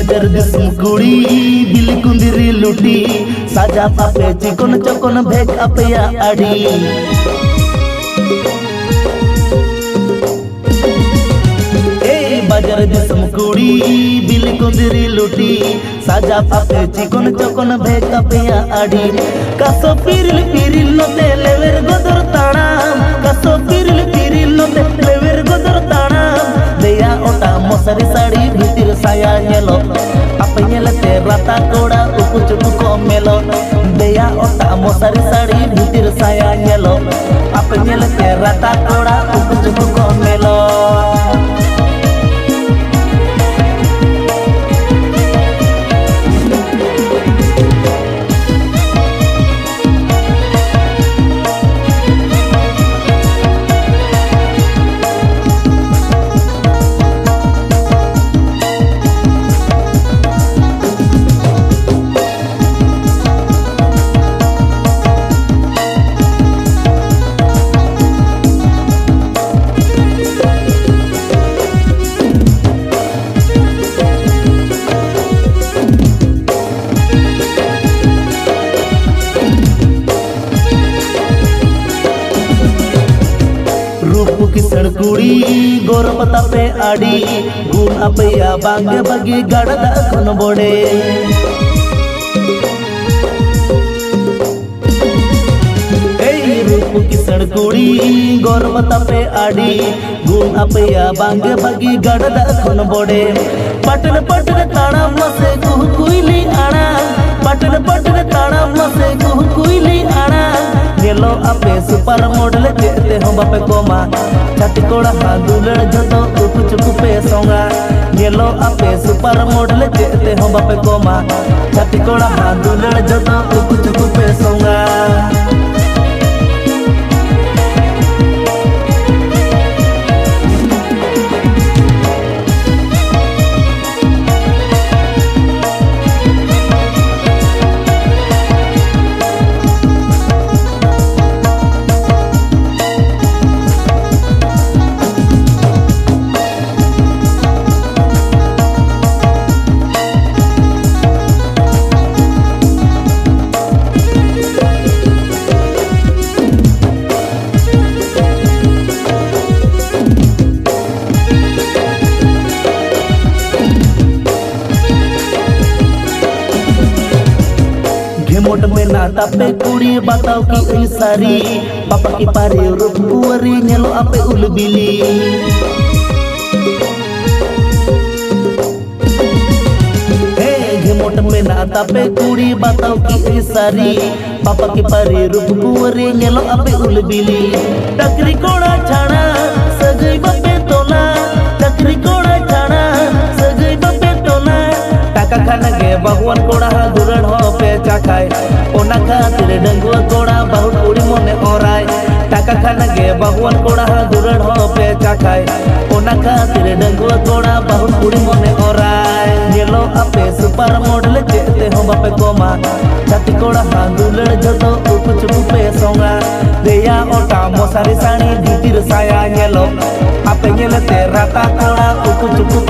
बाजार दिसम कुड़ी बिल कुंदिरी लुटी साजा पापे चिकन चकन भेग अपया आड़ी बाजार दिसम कुड़ी बिल कुंदिरी लुटी साजा पापे चिकन चकन भेग अपया आड़ी कासो पिरिल पिरिल नते लेवेर गोदर ताणाम कासो पिरिल पिरिल नते लेवेर गोदर ताणाम देया ओटा मसारी साड़ी भीतिर साया नेलो apa nyelete rata koda uku cuku komelo deya otak mosari sari butir saya nyelo apa nyelete rata koda uku cuku komelo रूप की सड़कुड़ी गोरपता पे आड़ी गुण अपया बांगे बगी गड़दा खन बोड़े रूप की सड़कुड़ी गोरपता पे आड़ी गुण अपया बांगे बगी गड़दा खन बोड़े पटन पटन ताड़ा मसे कुह कुइली आड़ा पटन पटन ताड़ा मसे कुह कुइली आड़ा गेलो आपे सुपर मॉडल जेते हम बापे कोमा छाती कोड़ा हादुलड़ जतो उकु चुकु पे सोंगा गेलो आपे सुपर मॉडल जेते हम बापे कोमा छाती कोड़ा हादुलड़ जतो उकु चुकु पे सोंगा मोट में नाता पे कुड़ी बताओ की ऐ सारी पापा की पारे रूप कुवरी नेलो आपे उलबिली मोट में नाता पे कुड़ी बताओ की ऐ सारी पापा की पारे रूप कुवरी नेलो आपे उलबिली टकरी कोड़ा छाड़ा सजई बापे तोला टकरी कोड़ा छाड़ा सजई बापे तोला टाका खाना गे भगवान कोड़ा दुरण हो पे चाखाय ओना खातिर डंगुआ कोड़ा बहुत कुड़ी मने ओराय टाका खाना गे भगवान कोड़ा दुरण हो पे चाखाय ओना खातिर डंगुआ कोड़ा बहुत कुड़ी मने ओराय गेलो आपे सुपर मॉडल जेते हम बापे कोमा छाती कोड़ा हादुलड़ जतो उकु चुकु पे सोंगा देया ओटा मसारी साड़ी भीतिर साया नेलो आपे नेलते राता कोड़ा उकु चुकु